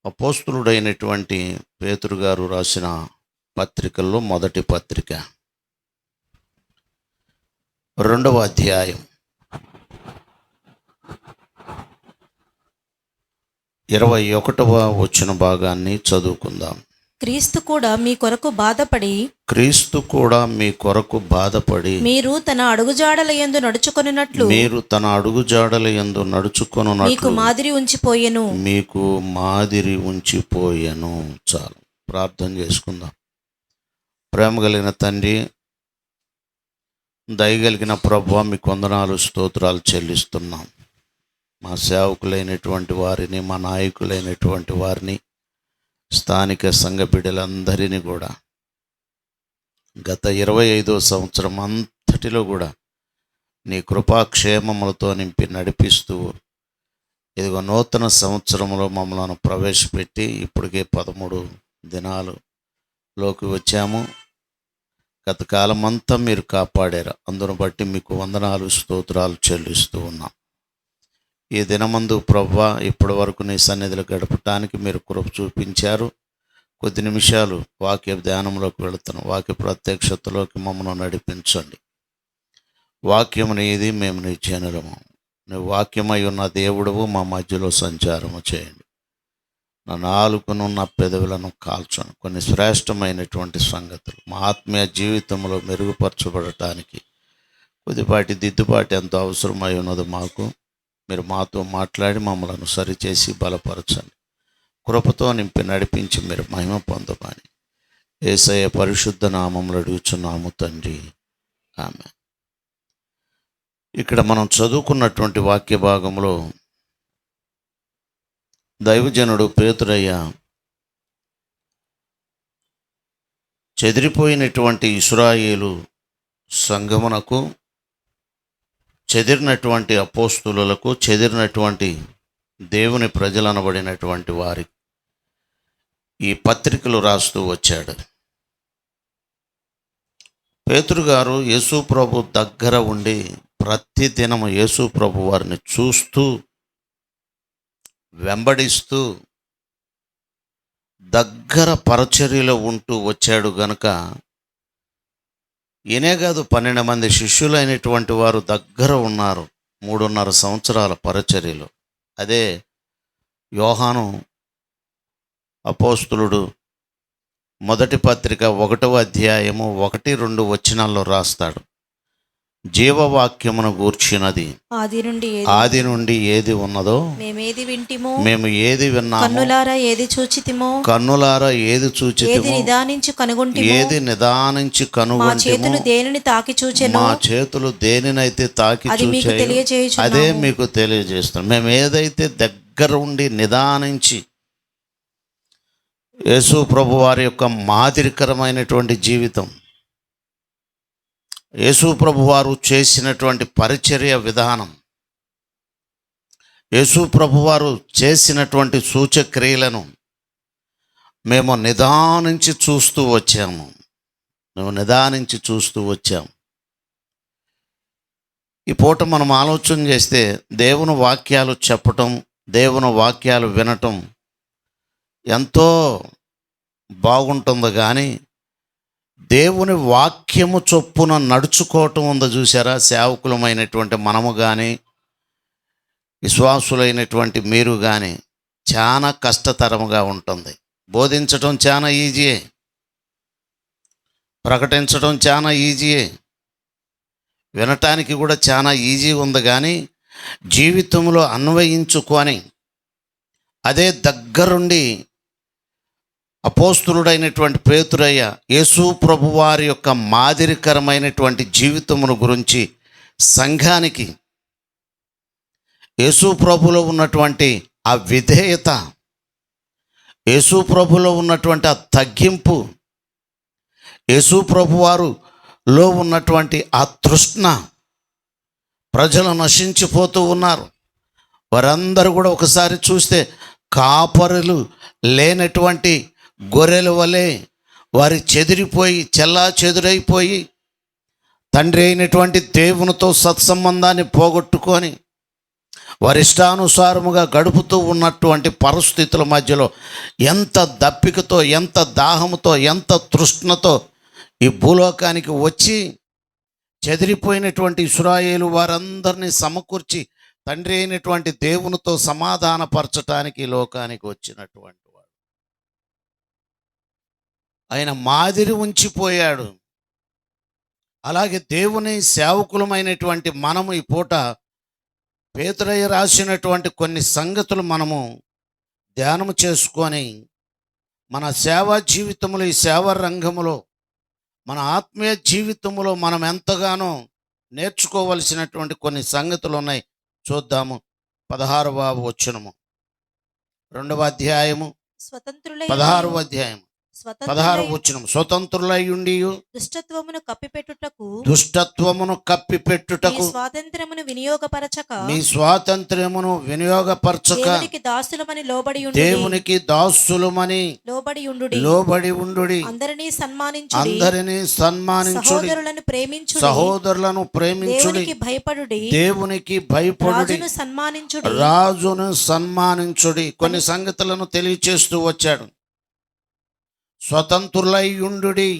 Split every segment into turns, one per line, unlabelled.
అపోస్తులుడైనటువంటి పేతురు గారు రాసిన పత్రికల్లో మొదటి పత్రిక 2వ అధ్యాయం 21వ వచన భాగాన్ని చదువుకుందాం.
క్రీస్తు కూడా మీ కొరకు బాధపడి
మీరు తన అడుగుజాడల యందు నడుచుకొనున్నట్లు
మీకు
మాదిరి ఉంచిపోయెను. చాలు, ప్రార్థన చేసుకుందాం. ప్రేమ కలిగిన తండ్రి, దయగలిగిన ప్రభువా, మీకు వందనాలు స్తోత్రాలు చెల్లిస్తున్నాం. మా సేవకులైనటువంటి వారిని, మా నాయకులైనటువంటి వారిని, స్థానిక సంఘ బిడ్డలందరినీ కూడా గత 25వ సంవత్సరం అంతటిలో కూడా నీ కృపాక్షేమములతో నింపి నడిపిస్తూ ఇదిగో నూతన సంవత్సరంలో మమ్మల్ని ప్రవేశపెట్టి ఇప్పటికే 13 దినాలులోకి వచ్చాము. గత కాలం అంతా మీరు కాపాడారు. అందును బట్టి మీకు వందనాలు స్తోత్రాలు చెల్లిస్తూ ఉన్నాం. ఈ దినమందు ప్రభువా, ఇప్పటి వరకు నీ సన్నిధిలో గడపటానికి మీరు కృప చూపించారు. కొద్ది నిమిషాలు వాక్య ధ్యానంలోకి వెళుతున్నాం. వాక్య ప్రత్యక్షతలోకి మమ్మల్ని నడిపించండి. వాక్యము నీది, మేము నీ జనులము. నువ్వు వాక్యమై ఉన్న దేవుడవు, మా మధ్యలో సంచారము చేయండి. నా నాలుకను, నా పెదవులను కాల్చను. కొన్ని శ్రేష్టమైనటువంటి సంగతులు మా ఆత్మీయ జీవితంలో మెరుగుపరచబడటానికి కొద్దిపాటి దిద్దుబాటు ఎంతో అవసరమై ఉన్నది మాకు. మీరు మాతో మాట్లాడి మమ్మలను సరిచేసి బలపరచండి. కృపతో నింపి నడిపించి మీరు మహిమ పొందమని యేసయ్య పరిశుద్ధ నామములో అడుగుచున్నాము తండ్రి, ఆమేన్. ఇక్కడ మనం చదువుకున్నటువంటి వాక్య భాగంలో దైవజనుడు పేతురయ్య చెదిరిపోయినటువంటి ఇశ్రాయేలు సంఘమునకు, చెదిరినటువంటి అపోస్తులకు, చెదిరినటువంటి దేవుని ప్రజలనబడినటువంటి వారి ఈ పత్రికలు రాస్తూ వచ్చాడు. పేతురు గారు యేసు ప్రభు దగ్గర ఉండి ప్రతి దినము యేసు ప్రభు వారిని చూస్తూ, వెంబడిస్తూ, దగ్గర పరిచర్యలో ఉంటూ వచ్చాడు గనుక ఈయనే కాదు, 12 మంది శిష్యులైనటువంటి వారు దగ్గర ఉన్నారు 3.5 సంవత్సరాల పరిచర్యలో. అదే యోహాను అపోస్తులుడు మొదటి పత్రిక 1వ అధ్యాయము 1-2 వచనాల్లో రాస్తాడు. జీవవాక్యమును గూర్చినది ఆది నుండి ఏది ఉన్నదో మేము ఏది విన్నామో,
కన్నులారా
ఏది చూచితిమో, ఏది నిదానించి కనుగొంటిమో, మా చేతులు దేనినైతే తాకి చూచాయో అదే మీకు తెలియజేస్తాం. మేము ఏదైతే దగ్గర ఉండి నిదానించి యేసు ప్రభు వారి యొక్క మాదిరికరమైనటువంటి జీవితం, యేసు ప్రభు వారు చేసినటువంటి పరిచర్య విధానం, యేసు ప్రభు వారు చేసినటువంటి సూచక్రియలను మేము నిదానించి చూస్తూ వచ్చాము. ఈ పూట మనం ఆలోచన చేస్తే దేవుని వాక్యాలు చెప్పటం, దేవుని వాక్యాలు వినటం ఎంతో బాగుంటుంది. కానీ దేవుని వాక్యము చొప్పున నడుచుకోవటం ఉందో చూసారా? సేవకులమైనటువంటి మనము కానీ, విశ్వాసులైనటువంటి మీరు కానీ చాలా కష్టతరముగా ఉంటుంది. బోధించటం చాలా ఈజీయే, ప్రకటించడం చాలా ఈజీయే, వినటానికి కూడా చాలా ఈజీ ఉంది. కానీ జీవితంలో అన్వయించుకొని అదే దగ్గరుండి అపోస్తులుడైనటువంటి పేతురయ్య యేసు ప్రభు వారి యొక్క మాదిరికరమైనటువంటి జీవితమును గురించి సంఘానికి, యేసు ప్రభులో ఉన్నటువంటి ఆ విధేయత, యేసు ప్రభులో ఉన్నటువంటి ఆ తగ్గింపు, యేసు ప్రభు వారులో ఉన్నటువంటి ఆ తృష్ణ, ప్రజలు నశించిపోతూ ఉన్నారు. వారందరూ కూడా ఒకసారి చూస్తే కాపరులు లేనటువంటి గొర్రెల వలె వారి చెదిరిపోయి, చెల్లాచెదురైపోయి, తండ్రి అయినటువంటి దేవునితో సత్సంబంధాన్ని పోగొట్టుకొని వారి ఇష్టానుసారముగా గడుపుతూ ఉన్నటువంటి పరిస్థితుల మధ్యలో ఎంత దప్పికతో, ఎంత దాహముతో, ఎంత తృష్ణతో ఈ భూలోకానికి వచ్చి చెదిరిపోయినటువంటి ఇశ్రాయేలు వారందరినీ సమకూర్చి తండ్రి అయినటువంటి దేవునితో సమాధానపరచటానికి ఈ లోకానికి వచ్చినటువంటి వాడు. ఆయన మాదిరి ఉంచిపోయాడు. అలాగే దేవుని సేవకులమైనటువంటి మనము ఈ పూట పేతురయ్య రాసినటువంటి కొన్ని సంగతులు మనము ధ్యానము చేసుకొని మన సేవా జీవితంలో, ఈ సేవా రంగములో, మన ఆత్మీయ జీవితంలో మనం ఎంతగానో నేర్చుకోవలసినటువంటి కొన్ని సంగతులు ఉన్నాయి. చూద్దాము. 16వ వచనము, 2వ అధ్యాయము,
స్వతంత్రులై
16వ అధ్యాయం 16వ వచనం. స్వతంత్రులై ఉండి
దుష్టత్వమును కప్పిపెట్టుటకు మీ
దుష్టత్వమును కప్పిపెట్టుటకు
స్వాతంత్రమును వినియోగపరచక
మీ స్వాతంత్ర్యమును వినియోగపరచక
దేవునికి దాసులమని లోబడి
దేవునికి దాసులమని లోబడి ఉండుడి.
అందరినీ సన్మానించుడి,
అందరినీ సన్మానించుడి,
సహోదరులను ప్రేమించుడి,
సహోదరులను ప్రేమించుడి,
దేవునికి భయపడుడి,
దేవునికి భయపడుడి,
రాజును సన్మానించుడి.
రాజును సన్మానించుడి. కొన్ని సంగతులను తెలియచేస్తూ వచ్చాడు. స్వతంత్రులై ఉండుడి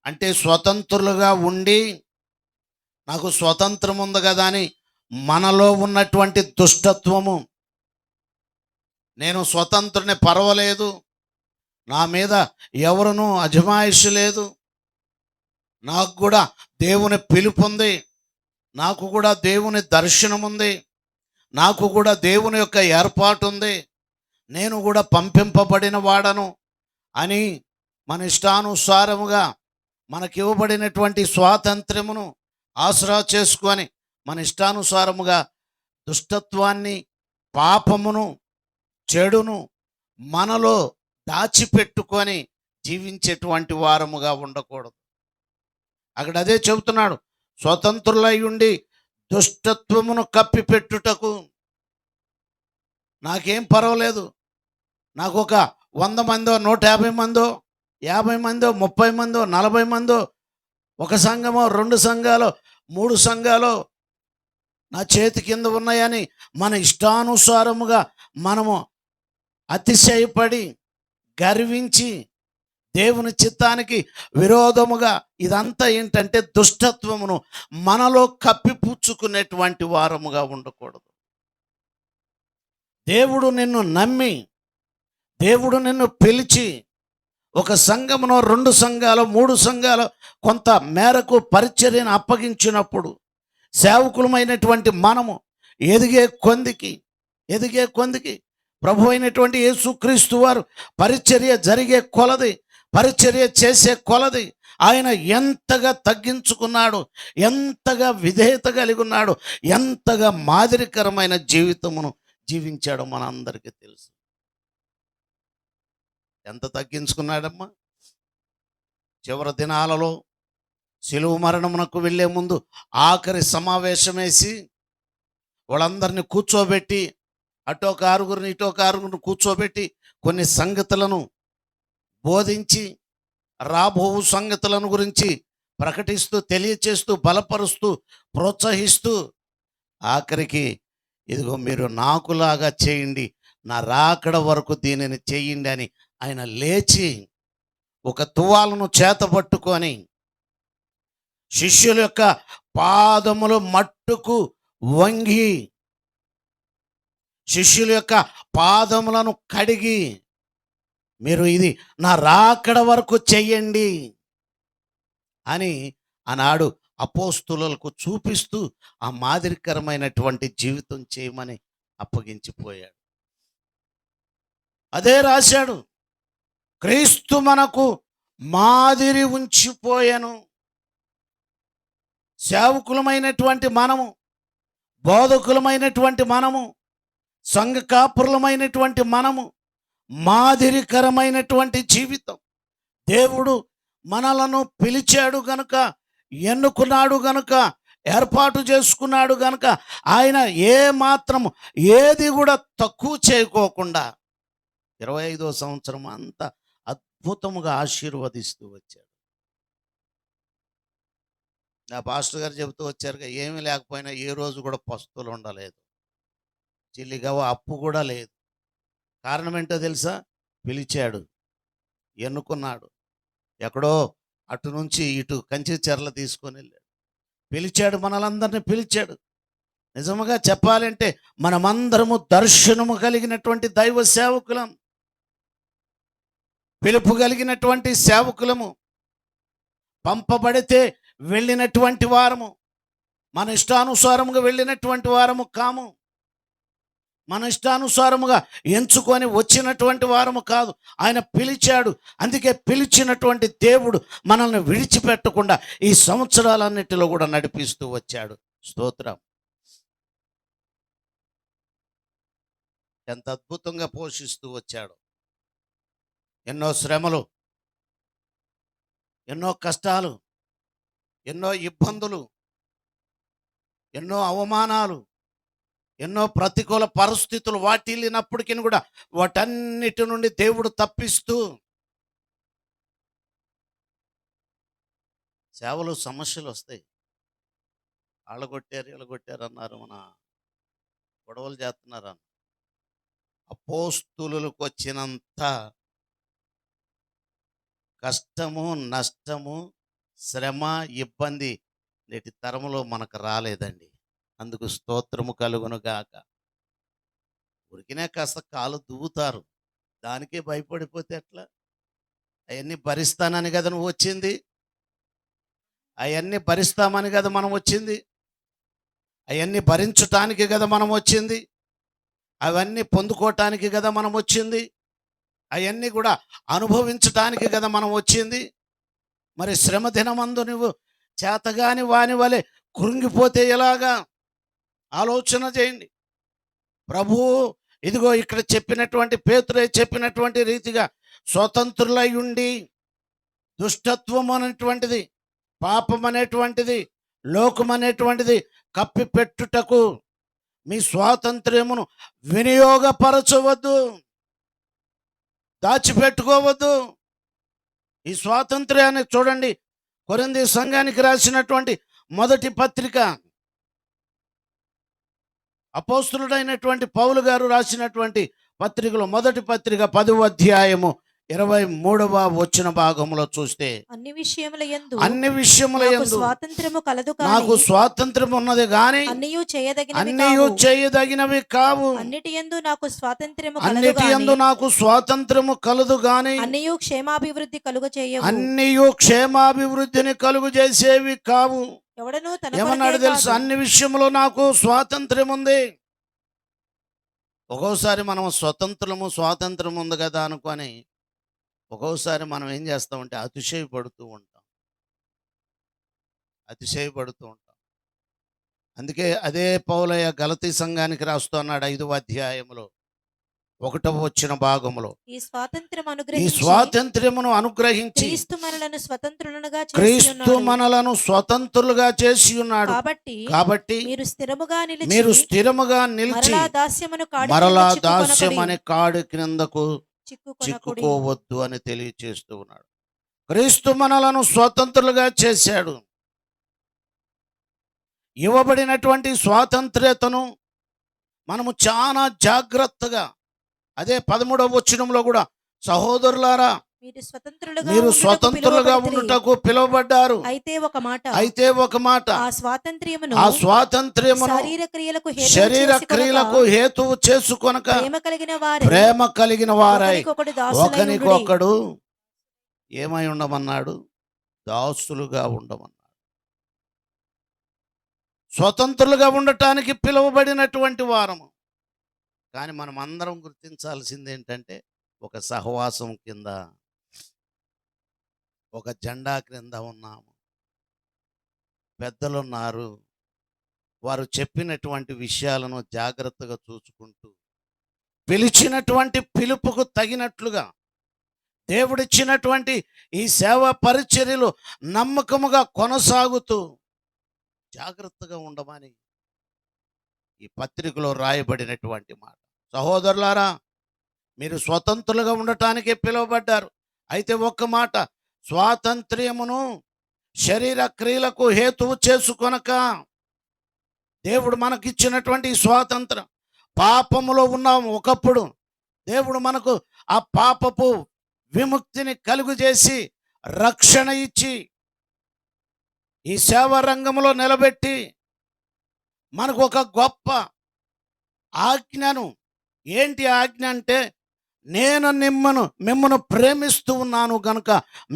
అంటే స్వతంత్రులుగా ఉండి, నాకు స్వతంత్రం ఉంది కదా అని మనలో ఉన్నటువంటి దుష్టత్వము, నేను స్వతంత్రుని, పర్వాలేదు, నా మీద ఎవరునూ అజమాయిషి లేదు, నాకు కూడా దేవుని పిలుపు ఉంది, నాకు కూడా దేవుని దర్శనం ఉంది, నాకు కూడా దేవుని యొక్క ఏర్పాటు ఉంది, నేను కూడా పంపింపబడిన వాడను అని మన ఇష్టానుసారముగా మనకి ఇవ్వబడినటువంటి స్వాతంత్ర్యమును ఆసరా చేసుకొని మన ఇష్టానుసారముగా దుష్టత్వాన్ని, పాపమును, చెడును మనలో దాచిపెట్టుకొని జీవించేటువంటి వారముగా ఉండకూడదు. అక్కడ అదే చెబుతున్నాడు. స్వతంత్రులై ఉండి దుష్టత్వమును కప్పిపెట్టుటకు. నాకేం పర్వాలేదు, నాకు ఒక 100 మందో, 150 మందో, 50 మందో, 30 మందో, 40 మందో, ఒక సంఘమో, 2 సంఘాలో, 3 సంఘాలో నా చేతి కింద ఉన్నాయని మన ఇష్టానుసారముగా మనము అతిశయపడి గర్వించి దేవుని చిత్తానికి విరోధముగా, ఇదంతా ఏంటంటే దుష్టత్వమును మనలో కప్పిపుచ్చుకునేటువంటి వారముగా ఉండకూడదు. దేవుడు నిన్ను నమ్మి, దేవుడు నిన్ను పిలిచి ఒక సంఘమునో, 2 సంఘాలు, 3 సంఘాలు కొంత మేరకు పరిచర్యను అప్పగించినప్పుడు సేవకులమైనటువంటి మనము ఎదిగే కొందికి ప్రభు అయినటువంటి యేసుక్రీస్తు వారు పరిచర్య జరిగే కొలది, పరిచర్య చేసే కొలది ఆయన ఎంతగా తగ్గించుకున్నాడు, ఎంతగా విధేయత కలిగి ఉన్నాడు, ఎంతగా మాదిరికరమైన జీవితమును జీవించాడో మనందరికీ తెలుసు. ఎంత తగ్గించుకున్నాడమ్మా. చివరి దినాలలో శిలువ మరణమునకు వెళ్ళే ముందు ఆఖరి సమావేశం వేసి వాళ్ళందరినీ కూర్చోబెట్టి, అటో ఒక 6గురిని, ఇటో ఒక 6గురిని కూర్చోబెట్టి కొన్ని సంగతులను బోధించి, రాబో సంగతులను గురించి ప్రకటిస్తూ, తెలియచేస్తూ, బలపరుస్తూ, ప్రోత్సహిస్తూ ఆఖరికి ఇదిగో మీరు నాకులాగా చేయండి, నా రాకడ వరకు దీనిని చేయండి అని ఆయన లేచి ఒక తువాలను చేతబట్టుకొని శిష్యుల యొక్క పాదములు మట్టుకు వంగి, శిష్యుల యొక్క పాదములను కడిగి, మీరు ఇది నా రాకడ వరకు చెయ్యండి అని ఆనాడు అపోస్తులకు చూపిస్తూ ఆ మాదిరికరమైనటువంటి జీవితం చేయమని అప్పగించిపోయాడు. అదే రాశాడు. క్రీస్తు మనకు మాదిరి ఉంచిపోయాను. సేవకులమైనటువంటి మనము, బోధకులమైనటువంటి మనము, సంఘ కాపురులమైనటువంటి మనము మాదిరికరమైనటువంటి జీవితం, దేవుడు మనలను పిలిచాడు గనుక, ఎన్నుకున్నాడు గనుక, ఏర్పాటు చేసుకున్నాడు గనుక ఆయన ఏ మాత్రము ఏది కూడా తక్కువ చేయకోకుండా 25వ సంవత్సరం అంతా అద్భుతముగా ఆశీర్వదిస్తూ వచ్చాడు. నా పాస్టర్ గారు చెబుతూ వచ్చారుగా, ఏమీ లేకపోయినా ఏ రోజు కూడా పస్తులు ఉండలేదు. చిల్లిగవ్వ అప్పు కూడా లేదు. కారణం ఏంటో తెలుసా? పిలిచాడు, ఎన్నుకున్నాడు. ఎక్కడో అటు నుంచి ఇటు కంచి చెర్ల తీసుకొని వెళ్ళాడు. పిలిచాడు, మనలందరినీ పిలిచాడు. నిజముగా చెప్పాలంటే మనమందరము దర్శనము కలిగినటువంటి దైవ సేవకులం, పిలుపు కలిగినటువంటి సేవకులము, పంపబడితే వెళ్ళినటువంటి వారము, మన ఇష్టానుసారముగా వెళ్ళినటువంటి వారము కాము, మన ఇష్టానుసారముగా ఎంచుకొని వచ్చినటువంటి వారము కాదు. ఆయన పిలిచాడు. అందుకే పిలిచినటువంటి దేవుడు మనల్ని విడిచిపెట్టకుండా ఈ సంవత్సరాలన్నిటిలో కూడా నడిపిస్తూ వచ్చాడు. స్తోత్రం. ఎంత అద్భుతంగా పోషిస్తూ వచ్చాడు. ఎన్నో శ్రమలు, ఎన్నో కష్టాలు, ఎన్నో ఇబ్బందులు, ఎన్నో అవమానాలు, ఎన్నో ప్రతికూల పరిస్థితులు వాటిల్లినప్పటికీ కూడా వాటన్నిటి నుండి దేవుడు తప్పిస్తూ, సేవలు సమస్యలు వస్తాయి. వాళ్ళు కొట్టారు, వీళ్ళు కొట్టారు అన్నారు, మన గొడవలు చేస్తున్నారు అన్న. అపోస్తులకు వచ్చినంత కష్టము, నష్టము, శ్రమ, ఇబ్బంది నేటి తరములో మనకు రాలేదండి. అందుకు స్తోత్రము కలుగును గాక. ఉరికినే కాస్త కాలు దువ్వుతారు, దానికే భయపడిపోతే ఎట్లా? అవన్నీ భరిస్తానని కదా నువ్వు వచ్చింది, అవన్నీ భరిస్తామని కదా మనం వచ్చింది, అవన్నీ భరించటానికి కదా మనం వచ్చింది, అవన్నీ పొందుకోవటానికి కదా మనం వచ్చింది, అవన్నీ కూడా అనుభవించటానికి కదా మనం వచ్చింది. మరి శ్రమ దినమందు నువ్వు చేతగాని వాని వలె కృంగిపోతే ఎలాగా? ఆలోచన చేయండి. ప్రభు ఇదిగో ఇక్కడ చెప్పినటువంటి పేతురే చెప్పినటువంటి రీతిగా స్వతంత్రులై ఉండి దుష్టత్వం అనేటువంటిది, పాపం అనేటువంటిది, లోకం అనేటువంటిది కప్పిపెట్టుటకు మీ స్వాతంత్ర్యమును వినియోగపరచవద్దు, దాచిపెట్టుకోవద్దు. ఈ స్వాతంత్ర్యాన్ని చూడండి, కొరింథీ సంఘానికి రాసినటువంటి మొదటి పత్రిక, అపోస్తులుడైనటువంటి పౌలు గారు రాసినటువంటి పత్రికలో మొదటి పత్రిక 10వ అధ్యాయము 23వ వచన భాగంలో చూస్తే,
అన్ని విషయముల యందు స్వాతంత్రము కలదు కాని
నాకు స్వాతంత్రం ఉన్నది గాని
అన్నియు చేయదగినవి
అన్నియు
కావు.
చేయదగినవి కావు.
అన్నిటి యందు నాకు స్వాతంత్రము కలదు
అన్నిటి యందు
గాని
నాకు స్వాతంత్రము కలదు గాని
అన్నియు క్షేమాభివృద్ధి కలుగచేయవు.
అన్నియు క్షేమాభివృద్ధిని కలుగు చేసేవి కావు.
ఎవడను తన
ఏమన్నాడు
కొరకే
తెలుసు?
కాదు.
అన్ని విషయంలో నాకు స్వాతంత్ర్యం ఉంది. ఒక్కోసారి మనం స్వాతంత్రం ఉంది కదా అనుకొని ఒక్కోసారి మనం ఏం చేస్తామంటే అతిశయపడుతూ ఉంటాం. అందుకే అదే పౌలయ్య గలతీ సంఘానికి రాస్తున్నాడు 5వ అధ్యాయంలో 1వ వచన భాగంలో,
ఈ స్వాతంత్రము
ఈ
అనుగ్రహించి
స్వాతంత్ర్యమును అనుగ్రహించి
క్రీస్తు మనలను స్వతంత్రులుగా చేసి
క్రీస్తు
ఉన్నాడు.
మనలను స్వతంత్రులుగా చేసి ఉన్నాడు. కాబట్టి
మీరు స్థిరముగా
నిలిచి
మరలా దాస్యమును
మరలా
కాడి
దాస్యం అనే కాడి క్రిందకు
చిక్కుకొనకుడి.
చిక్కుకోవద్దు అని తెలియచేస్తూ ఉన్నాడు. క్రీస్తు మనలను స్వతంత్రులుగా చేశాడు. ఇవ్వబడినటువంటి స్వాతంత్ర్యతను మనము చాలా జాగ్రత్తగా, అదే 13వ వచనంలో కూడా, సహోదరులారా మీరు స్వతంత్రులుగా ఉండుటకు పిలువబడ్డారు.
అయితే ఒక మాట ఆ
స్వాతంత్ర్యమును శరీర క్రియలకు హేతువు చేసుకొనక ప్రేమ కలిగిన వారై ఒకనికొకడు ఏమై ఉండమన్నాడు? దాసులుగా ఉండమన్నాడు. స్వతంత్రులుగా ఉండటానికి పిలువబడినటువంటి వారము. కానీ మనం అందరం గుర్తించాల్సింది ఏంటంటే, ఒక సహవాసం కింద, ఒక జెండా క్రింద ఉన్నాము. పెద్దలున్నారు, వారు చెప్పినటువంటి విషయాలను జాగ్రత్తగా చూసుకుంటూ, పిలిచినటువంటి పిలుపుకు తగినట్లుగా దేవుడిచ్చినటువంటి ఈ సేవా పరిచర్యలు నమ్మకముగా కొనసాగుతూ జాగ్రత్తగా ఉండమని ఈ పత్రికలో రాయబడినటువంటి మాట. సహోదరులారా, మీరు స్వతంత్రులుగా ఉండటానికే పిలువబడ్డారు. అయితే ఒక్క మాట, స్వాతంత్ర్యమును శరీర క్రియలకు హేతువు చేసుకొనక, దేవుడు మనకిచ్చినటువంటి స్వాతంత్రం పాపములో ఉన్నాము ఒకప్పుడు. దేవుడు మనకు ఆ పాపపు విముక్తిని కలుగు చేసి రక్షణ ఇచ్చి ఈ సేవా రంగంలో నిలబెట్టి మనకు ఒక గొప్ప ఆజ్ఞను, ఏంటి ఆజ్ఞ అంటే, నేను మిమ్మను ప్రేమిస్తూ ఉన్నాను గనుక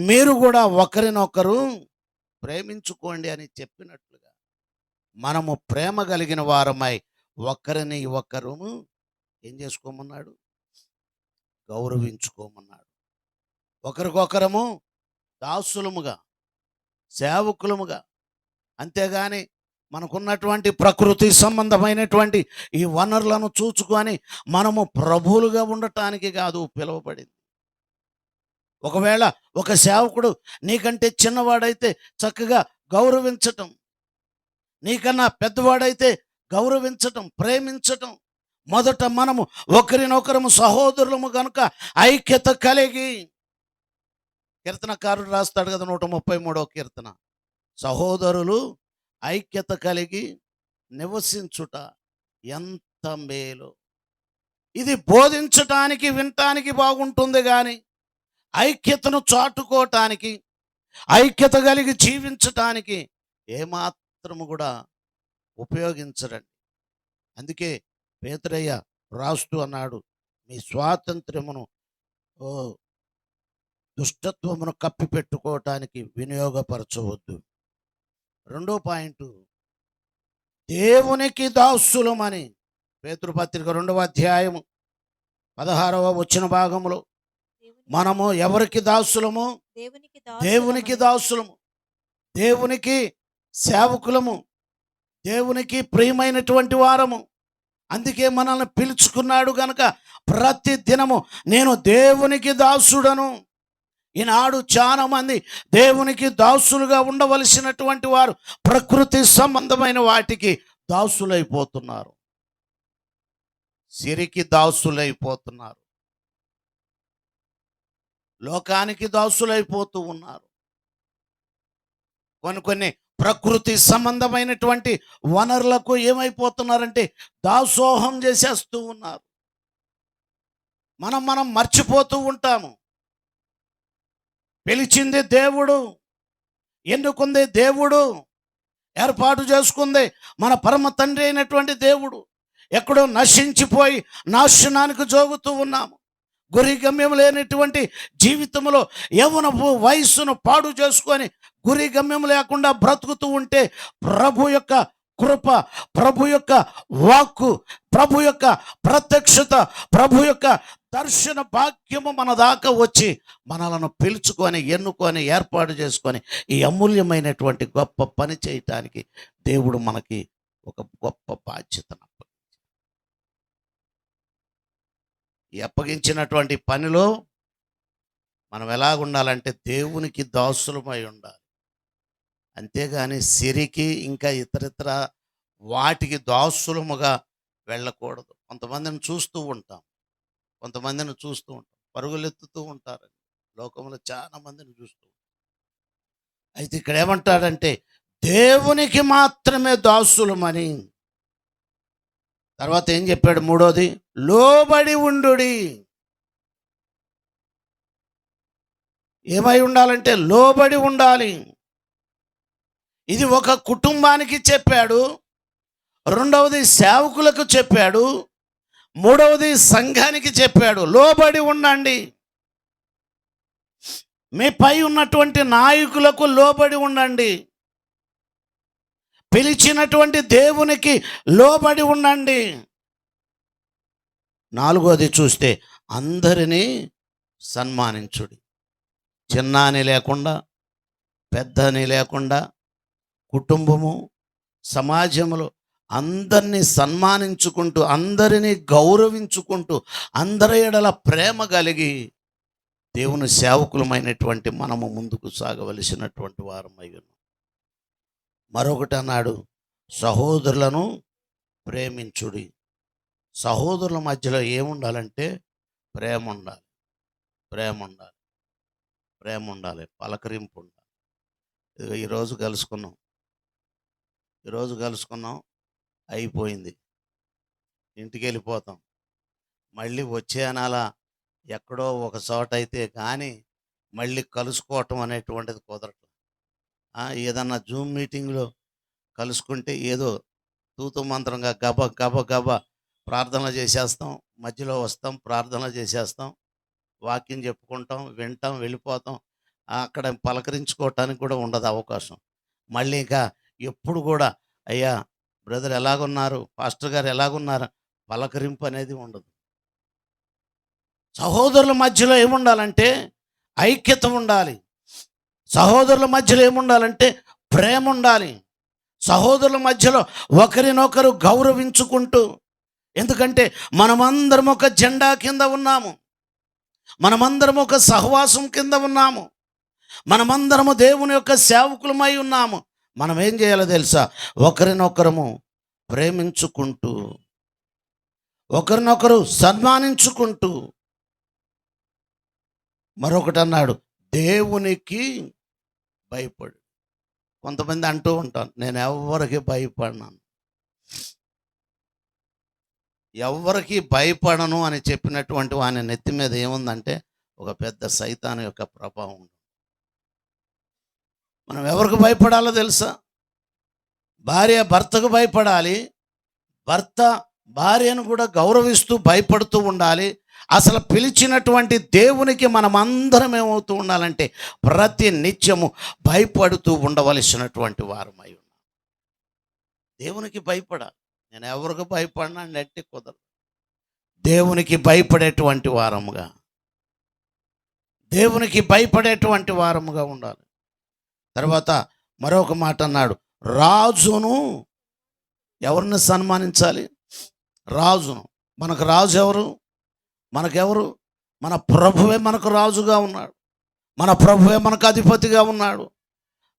మీరు కూడా ఒకరినొకరు ప్రేమించుకోండి అని చెప్పినట్లుగా మనము ప్రేమ కలిగిన వారమై ఒకరిని ఒకరు ఏం చేసుకోమన్నాడు? గౌరవించుకోమన్నాడు. ఒకరికొకరము దాసులముగా, సేవకులముగా. అంతేగాని మనకున్నటువంటి ప్రకృతి సంబంధమైనటువంటి ఈ వనరులను చూచుకొని మనము ప్రభువులుగా ఉండటానికి కాదు పిలువబడింది. ఒకవేళ ఒక సేవకుడు నీకంటే చిన్నవాడైతే చక్కగా గౌరవించటం, నీకన్నా పెద్దవాడైతే గౌరవించటం, ప్రేమించటం. మొదట మనము ఒకరినొకరము సహోదరులము కనుక ఐక్యత కలిగి, కీర్తనకారుడు రాస్తాడు కదా 133వ కీర్తన, సహోదరులు ఐక్యత కలిగి నివసించుట ఎంత మేలు. ఇది బోధించటానికి వినటానికి బాగుంటుంది కానీ ఐక్యతను చాటుకోవటానికి, ఐక్యత కలిగి జీవించటానికి ఏమాత్రము కూడా ఉపయోగించరండి. అందుకే పేతురయ్య రాస్తూ అన్నాడు, మీ స్వాతంత్ర్యమును దుష్టత్వమును కప్పిపెట్టుకోవటానికి వినియోగపరచవద్దు. రెండో పాయింట్, దేవునికి దాసులమని పేతురు పత్రిక 2వ అధ్యాయము 16వ వచన భాగంలో మనము ఎవరికి దాసులము? దేవునికి దాసులము, దేవునికి సేవకులము, దేవునికి ప్రియమైనటువంటి వారము. అందుకే మనల్ని పిలుచుకున్నాడు గనక ప్రతి దినము నేను దేవునికి దాసుడను. ఈనాడు చాలా మంది దేవునికి దాసులుగా ఉండవలసినటువంటి వారు ప్రకృతి సంబంధమైన వాటికి దాసులైపోతున్నారు, సిరికి దాసులైపోతున్నారు, లోకానికి దాసులైపోతూ ఉన్నారు. కొన్ని ప్రకృతి సంబంధమైనటువంటి వనరులకు ఏమైపోతున్నారంటే దాసోహం చేసేస్తూ ఉన్నారు. మనం మర్చిపోతూ ఉంటాము. పిలిచింది దేవుడు, ఎన్నుకుంది దేవుడు, ఏర్పాటు చేసుకుంది మన పరమ తండ్రి అయినటువంటి దేవుడు. ఎక్కడో నశించిపోయి నాశనానికి జోగుతూ ఉన్నాము. గురి గమ్యం లేనటువంటి జీవితంలో యవ్వనపు వయస్సును పాడు చేసుకొని గురి గమ్యం లేకుండా బ్రతుకుతూ ఉంటే ప్రభు యొక్క కృప, ప్రభు యొక్క వాక్కు, ప్రభు యొక్క ప్రత్యక్షత, ప్రభు యొక్క దర్శన భాగ్యము మన దాకా వచ్చి మనలను పిలుచుకొని, ఎన్నుకొని, ఏర్పాటు చేసుకొని ఈ అమూల్యమైనటువంటి గొప్ప పని చేయటానికి దేవుడు మనకి ఒక గొప్ప బాధ్యతను ఈ అప్పగించినటువంటి పనిలో మనం ఎలాగుండాలంటే దేవునికి దాసులమై ఉండాలి. అంతేగాని సిరికి ఇంకా ఇతరితర వాటికి దాసులముగా వెళ్ళకూడదు. కొంతమందిని చూస్తూ ఉంటాం, పరుగులెత్తుతూ ఉంటారు లోకంలో, చాలా మందిని చూస్తూ. అయితే ఇక్కడ ఏమంటాడంటే దేవునికి మాత్రమే దాసులమని. తర్వాత ఏం చెప్పాడు? మూడోది, లోబడి ఉండుడి. ఏమై ఉండాలంటే లోబడి ఉండాలి. ఇది ఒక కుటుంబానికి చెప్పాడు, రెండవది సేవకులకు చెప్పాడు, మూడవది సంఘానికి చెప్పాడు. లోబడి ఉండండి. మీ పై ఉన్నటువంటి నాయకులకు లోబడి ఉండండి. పిలిచినటువంటి దేవునికి లోబడి ఉండండి. నాలుగోది చూస్తే అందరినీ సన్మానించుడి. చిన్నాని లేకుండా, పెద్దని లేకుండా, కుటుంబము, సమాజంలో అందరినీ సన్మానించుకుంటూ, అందరినీ గౌరవించుకుంటూ, అందరి ఎడల ప్రేమ కలిగి దేవుని సేవకులమైనటువంటి మనము ముందుకు సాగవలసినటువంటి వారమై ఉన్నాం. మరొకటి అన్నాడు, సహోదరులను ప్రేమించుడి. సహోదరుల మధ్యలో ఏముండాలంటే ప్రేమ ఉండాలి, పలకరింపు ఉండాలి. ఈరోజు కలుసుకున్నాం, అయిపోయింది. ఇంటికి వెళ్ళిపోతాం. మళ్ళీ వచ్చే అనాల ఎక్కడో ఒక చోట అయితే కానీ మళ్ళీ కలుసుకోవటం అనేటువంటిది కుదరదు. ఏదన్నా జూమ్ మీటింగ్లో కలుసుకుంటే ఏదో తూతు మంత్రంగా గబ గబ గబ ప్రార్థనలు చేసేస్తాం, మధ్యలో వస్తాం, ప్రార్థనలు చేసేస్తాం, వాక్యం చెప్పుకుంటాం, వింటాం, వెళ్ళిపోతాం. అక్కడ పలకరించుకోవటానికి కూడా ఉండదు అవకాశం. మళ్ళీ ఇంకా ఎప్పుడు కూడా అయ్యా బ్రదర్ ఎలాగున్నారు, పాస్టర్ గారు ఎలాగున్నారు, పలకరింపు అనేది ఉండదు. సహోదరుల మధ్యలో ఏముండాలంటే ఐక్యత ఉండాలి. సహోదరుల మధ్యలో ఏముండాలంటే ప్రేమ ఉండాలి. సహోదరుల మధ్యలో ఒకరినొకరు గౌరవించుకుంటూ, ఎందుకంటే మనమందరం ఒక జెండా కింద ఉన్నాము, మనమందరం ఒక సహవాసం కింద ఉన్నాము, మనమందరము దేవుని యొక్క సేవకులమై ఉన్నాము. మనం ఏం చేయాలో తెలుసా? ఒకరినొకరము ప్రేమించుకుంటూ, ఒకరినొకరు సన్మానించుకుంటూ. మరొకటి అన్నాడు, దేవునికి భయపడు. కొంతమంది అంటూ ఉంటాను, నేను ఎవరికి భయపడినాను, ఎవరికి భయపడను అని చెప్పినటువంటి వాని నెత్తి మీద ఏముందంటే ఒక పెద్ద సైతాను యొక్క ప్రభావం. మనం ఎవరికి భయపడాలో తెలుసా? భార్య భర్తకు భయపడాలి, భర్త భార్యను కూడా గౌరవిస్తూ భయపడుతూ ఉండాలి. అసలు పిలిచినటువంటి దేవునికి మనం అందరం ఏమవుతూ ఉండాలంటే ప్రతి నిత్యము భయపడుతూ ఉండవలసినటువంటి వారమై ఉన్నాం. దేవునికి భయపడాలి. నేను ఎవరికి భయపడినా నెట్టి కుదరదు. దేవునికి భయపడేటువంటి వారముగా, దేవునికి భయపడేటువంటి వారముగా ఉండాలి. తర్వాత మరొక మాట అన్నాడు, రాజును ఎవరిని సన్మానించాలి? రాజును. మనకు రాజు ఎవరు? మనకెవరు? మన ప్రభువే మనకు రాజుగా ఉన్నాడు, మన ప్రభువే మనకు అధిపతిగా ఉన్నాడు.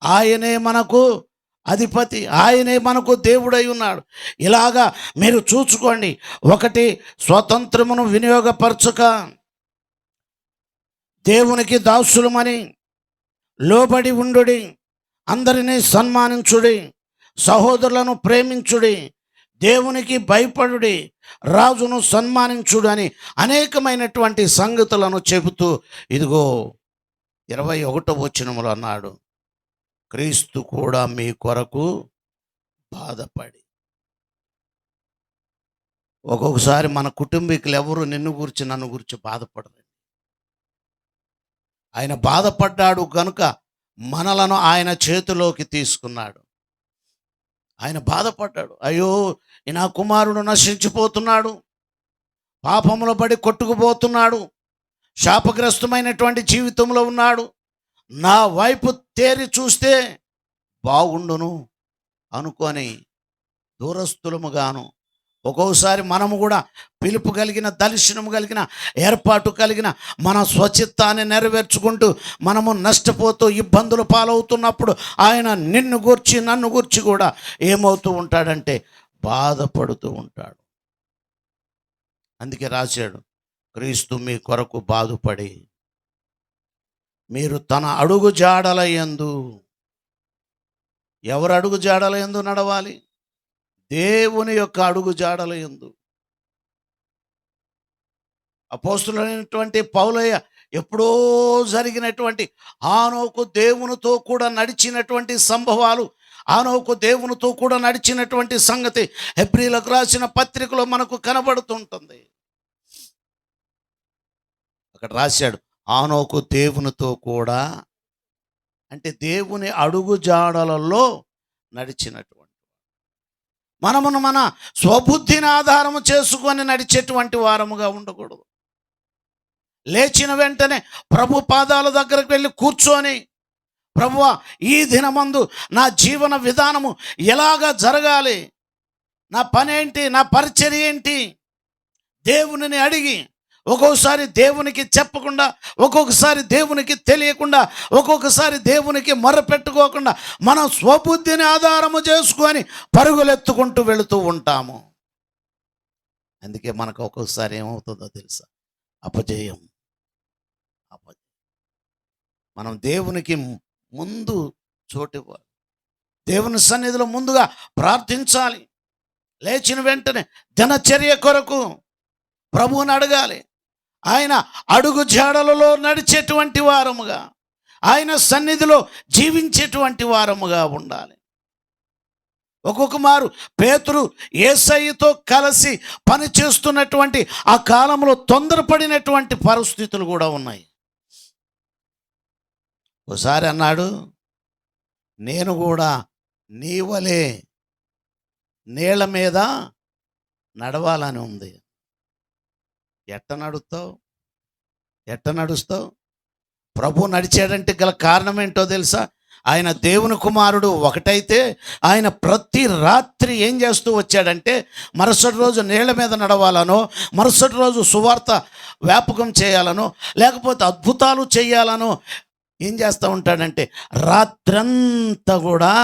ఆయనే మనకు అధిపతి, ఆయనే మనకు దేవుడై ఉన్నాడు. ఇలాగా మీరు చూసుకోండి. ఒకటి, స్వతంత్రమును వినియోగపరచుక, దేవునికి దాసులమని లోబడి ఉండుడి, అందరినీ సన్మానించుడి, సహోదరులను ప్రేమించుడి, దేవునికి భయపడుడి, రాజును సన్మానించుడు అని అనేకమైనటువంటి సంగతులను చెబుతూ ఇదిగో 21వ వచనములో అన్నాడు, క్రీస్తు కూడా మీ కొరకు బాధపడి. ఒక్కొక్కసారి మన కుటుంబీకులు ఎవరు నిన్ను గురించి నన్ను గురించి బాధపడరు. ఆయన బాధపడ్డాడు కనుక మనలను ఆయన చేతిలోకి తీసుకున్నాడు. ఆయన బాధపడ్డాడు, అయ్యో నా కుమారుడు నశించిపోతున్నాడు, పాపములో పడి కొట్టుకుపోతున్నాడు, శాపగ్రస్తమైనటువంటి జీవితంలో ఉన్నాడు, నా వైపు తేరి చూస్తే బాగుండును అనుకొని దూరస్థులముగాను, ఒక్కోసారి మనము కూడా పిలుపు కలిగిన, దర్శనము కలిగిన, ఏర్పాటు కలిగిన మన స్వచిత్తాన్ని నెరవేర్చుకుంటూ మనము నష్టపోతూ ఇబ్బందులు పాలవుతున్నప్పుడు ఆయన నిన్ను గూర్చి నన్ను గూర్చి కూడా ఏమవుతూ ఉంటాడంటే బాధపడుతూ ఉంటాడు. అందుకే రాశాడు, క్రీస్తు మీ కొరకు బాధపడి మీరు తన అడుగు జాడల యందు. ఎవరు అడుగు జాడల యందు నడవాలి? దేవుని యొక్క అడుగు జాడల యందు. అపోస్తులైనటువంటి పౌలయ్య ఎప్పుడో జరిగినటువంటి ఆనోకు దేవునితో కూడా నడిచినటువంటి సంభవాలు, ఆనోకు దేవునితో కూడా నడిచినటువంటి సంగతి హెబ్రీలకు రాసిన పత్రికలో మనకు కనబడుతుంటుంది. అక్కడ రాశాడు, ఆనోకు దేవునితో కూడా, అంటే దేవుని అడుగు జాడలలో నడిచినటువంటి. మనమును మన స్వబుద్ధిని ఆధారము చేసుకొని నడిచేటువంటి వారముగా ఉండకూడదు. లేచిన వెంటనే ప్రభు పాదాల దగ్గరకు వెళ్ళి కూర్చొని, ప్రభువా ఈ దినమందు నా జీవన విధానము ఎలాగా జరగాలి, నా పనేంటి, నా పరిచర్య ఏంటి, దేవునిని అడిగి, ఒక్కొక్కసారి దేవునికి చెప్పకుండా, ఒక్కొక్కసారి దేవునికి తెలియకుండా, ఒక్కొక్కసారి దేవునికి మొరపెట్టుకోకుండా మనం స్వబుద్ధిని ఆధారము చేసుకొని పరుగులెత్తుకుంటూ వెళుతూ ఉంటాము. అందుకే మనకు ఒక్కొక్కసారి ఏమవుతుందో తెలుసా? అపజయం. మనం దేవునికి ముందు చోటివ్వాలి, దేవుని సన్నిధిలో ముందుగా ప్రార్థించాలి. లేచిన వెంటనే దినచర్య కొరకు ప్రభువుని అడగాలి. ఆయన అడుగు జాడలలో నడిచేటువంటి వారముగా, ఆయన సన్నిధిలో జీవించేటువంటి వారముగా ఉండాలి. ఒక్కొక్క మారు పేతురు యేసయ్యతో కలిసి పని చేస్తున్నటువంటి ఆ కాలంలో తొందరపడినటువంటి పరిస్థితులు కూడా ఉన్నాయి. ఒకసారి అన్నాడు, నేను కూడా నీ వలే నీళ్ళ మీద నడవాలని ఉంది. ఎట్ట నడుస్తావు? ప్రభు నడిచాడంటే గల కారణం ఏంటో తెలుసా? ఆయన దేవుని కుమారుడు ఒకటైతే ఆయన ప్రతి రాత్రి ఏం చేస్తూ వచ్చాడంటే, మరుసటి రోజు నీళ్ళ మీద నడవాలనో, మరుసటి రోజు సువార్త వ్యాపకం చేయాలనో, లేకపోతే అద్భుతాలు చేయాలనో ఏం చేస్తూ ఉంటాడంటే రాత్రంతా కూడా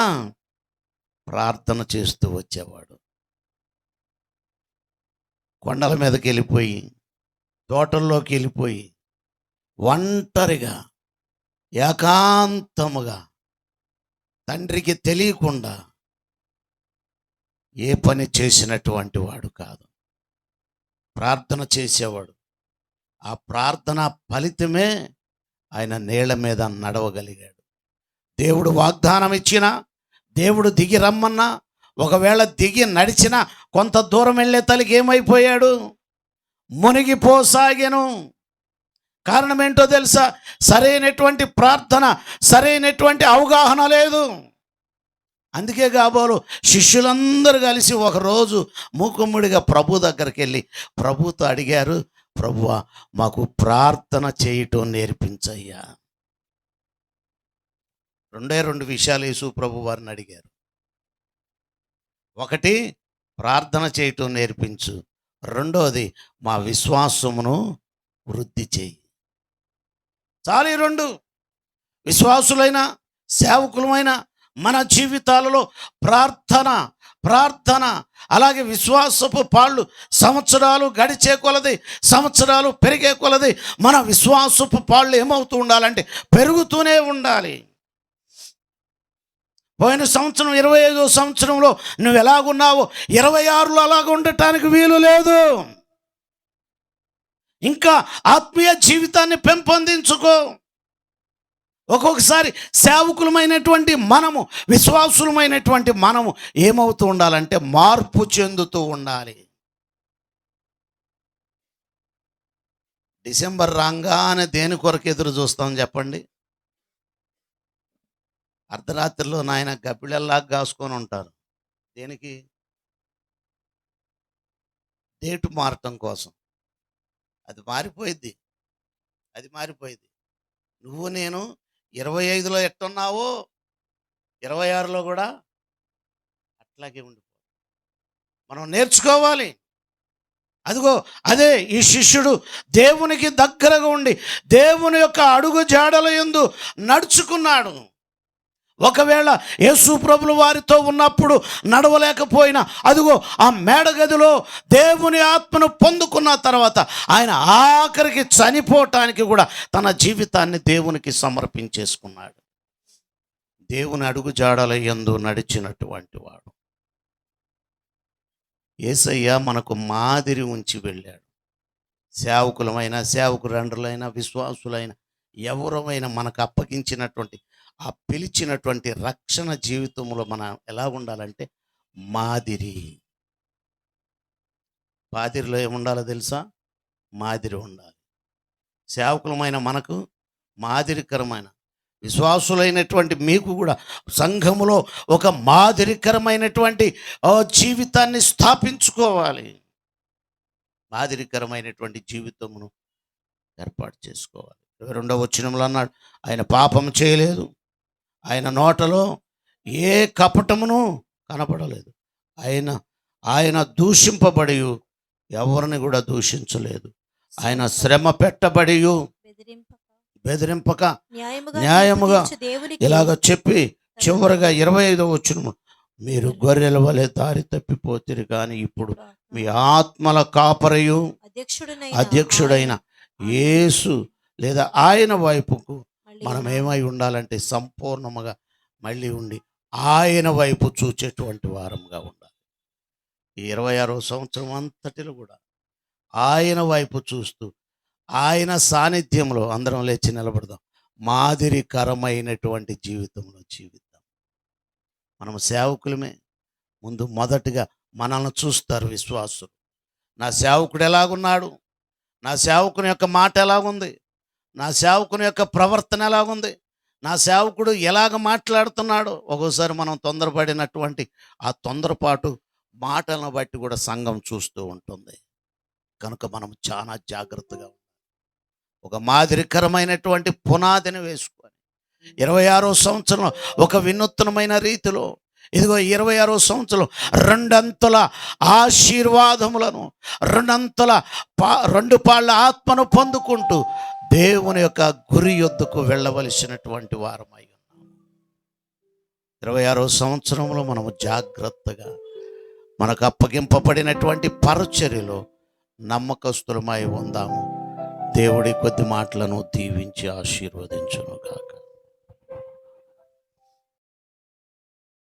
ప్రార్థన చేస్తూ వచ్చేవాడు. కొండల మీదకి వెళ్ళిపోయి, తోటల్లోకి వెళ్ళిపోయి, ఒంటరిగా ఏకాంతముగా తండ్రికి తెలియకుండా ఏ పని చేసినటువంటి వాడు కాదు. ప్రార్థన చేసేవాడు. ఆ ప్రార్థన ఫలితమే ఆయన నీళ్ళ మీద నడవగలిగాడు. దేవుడు వాగ్దానం ఇచ్చినా, దేవుడు దిగి రమ్మన్నా, ఒకవేళ దిగి నడిచినా కొంత దూరం వెళ్ళే తలకి ఏమైపోయాడు? మునిగిపోసాగెను. కారణం ఏంటో తెలుసా? సరైనటువంటి ప్రార్థన, సరైనటువంటి అవగాహన లేదు. అందుకే కాబోలు శిష్యులందరూ కలిసి ఒకరోజు మూకుమ్ముడిగా ప్రభు దగ్గరికి వెళ్ళి ప్రభుతో అడిగారు, ప్రభువా మాకు ప్రార్థన చేయటం నేర్పించయ్యా. రెండు విషయాలు యేసు ప్రభు వారిని అడిగారు. ఒకటి, ప్రార్థన చేయటం నేర్పించు. రెండోది, మా విశ్వాసమును వృద్ధి చేయి. చాలు ఈ రెండు. విశ్వాసులైన, సేవకులమైన మన జీవితాలలో ప్రార్థన అలాగే విశ్వాసపు పాళ్ళు సంవత్సరాలు గడిచే కొలది, సంవత్సరాలు పెరిగే కొలది మన విశ్వాసపు పాళ్ళు ఏమవుతూ ఉండాలంటే పెరుగుతూనే ఉండాలి. పోయిన సంవత్సరం 25వ సంవత్సరంలో నువ్వు ఎలాగున్నావో 26లో అలాగ ఉండటానికి వీలు లేదు. ఇంకా ఆత్మీయ జీవితాన్ని పెంపొందించుకో. ఒక్కొక్కసారి సేవకులమైనటువంటి మనము, విశ్వాసులమైనటువంటి మనము ఏమవుతూ ఉండాలంటే మార్పు చెందుతూ ఉండాలి. డిసెంబర్ రాగానే దేని కొరకు ఎదురు చూస్తాం చెప్పండి? అర్ధరాత్రిలో నాయన గబ్బిళ్ళల్లాగా కాసుకొని ఉంటారు. దేనికి? డేటు మారటం కోసం. అది మారిపోయింది. నువ్వు నేను 25లో ఎట్టున్నావో 26లో కూడా అట్లాగే ఉండిపో. మనం నేర్చుకోవాలి. అదిగో అదే ఈ శిష్యుడు దేవునికి దగ్గరగా ఉండి దేవుని యొక్క అడుగు జాడల యందు నడుచుకున్నాడు. ఒకవేళ యేసు ప్రభుల వారితో ఉన్నప్పుడు నడవలేకపోయినా, అదిగో ఆ మేడగదిలో దేవుని ఆత్మను పొందుకున్న తర్వాత ఆయన ఆఖరికి చనిపోవటానికి కూడా తన జీవితాన్ని దేవునికి సమర్పించేసుకున్నాడు. దేవుని అడుగు జాడల యందు నడిచినటువంటి వాడు. యేసయ్య మనకు మాదిరి ఉంచి వెళ్ళాడు. సేవకులమైన, సేవకురండ్రులైన, విశ్వాసులైన ఎవరమైనా మనకు అప్పగించినటువంటి ఆ పిలిచినటువంటి రక్షణ జీవితంలో మనం ఎలా ఉండాలంటే మాదిరిలో ఏముండాలో తెలుసా? మాదిరి ఉండాలి. సేవకులమైన మనకు మాదిరికరమైన, విశ్వాసులైనటువంటి మీకు కూడా సంఘములో ఒక మాదిరికరమైనటువంటి జీవితాన్ని స్థాపించుకోవాలి. మాదిరికరమైనటువంటి జీవితమును ఏర్పాటు చేసుకోవాలి. 22వ వచనంలో అన్నాడు, ఆయన పాపం చేయలేదు, ఆయన నోటలో ఏ కపటమును కనపడలేదు, ఆయన దూషింపబడి ఎవరిని కూడా దూషించలేదు, ఆయన శ్రమ పెట్టబడి బెదిరింపక న్యాయముగా ఇలాగ చెప్పి చివరిగా 25వ వచనము, మీరు గొర్రెల వలె దారి తప్పిపోతిరి, కానీ ఇప్పుడు మీ ఆత్మల కాపరియు అధ్యక్షుడైన యేసు లేదా ఆయన వైపుకు మనం ఏమై ఉండాలంటే సంపూర్ణముగా మళ్ళీ ఉండి ఆయన వైపు చూచేటువంటి వారంగా ఉండాలి. ఈ 26వ సంవత్సరం అంతటిలో కూడా ఆయన వైపు చూస్తూ ఆయన సాన్నిధ్యంలో అందరం లేచి నిలబడదాం. మాదిరికరమైనటువంటి జీవితంలో జీవిద్దాం. మనం సేవకులమే. ముందు మొదటిగా మనల్ని చూస్తారు విశ్వాసులు. నా సేవకుడు ఎలాగున్నాడు, నా సేవకుని యొక్క మాట ఎలాగుంది, నా సేవకుని యొక్క ప్రవర్తన ఎలాగుంది, నా సేవకుడు ఎలాగ మాట్లాడుతున్నాడు. ఒక్కోసారి మనం తొందరపడినటువంటి ఆ తొందరపాటు మాటలను బట్టి కూడా సంఘం చూస్తూ ఉంటుంది. కనుక మనం చాలా జాగ్రత్తగా ఒక మాదిరికరమైనటువంటి పునాదిని వేసుకొని 26వ సంవత్సరంలో ఒక వినూత్నమైన రీతిలో ఇదిగో 26వ సంవత్సరం రెండంతల ఆశీర్వాదములను రెండు పాళ్ళ ఆత్మను పొందుకుంటూ దేవుని యొక్క గురి యొద్దకు వెళ్ళవలసినటువంటి వారమై ఉన్నాం. 26వ సంవత్సరంలో మనము జాగ్రత్తగా మనకు అప్పగింపబడినటువంటి పరిచర్యలో నమ్మకస్తులమై ఉందాము. దేవుడి కొద్ది మాటలను దీవించి ఆశీర్వదించును గాక.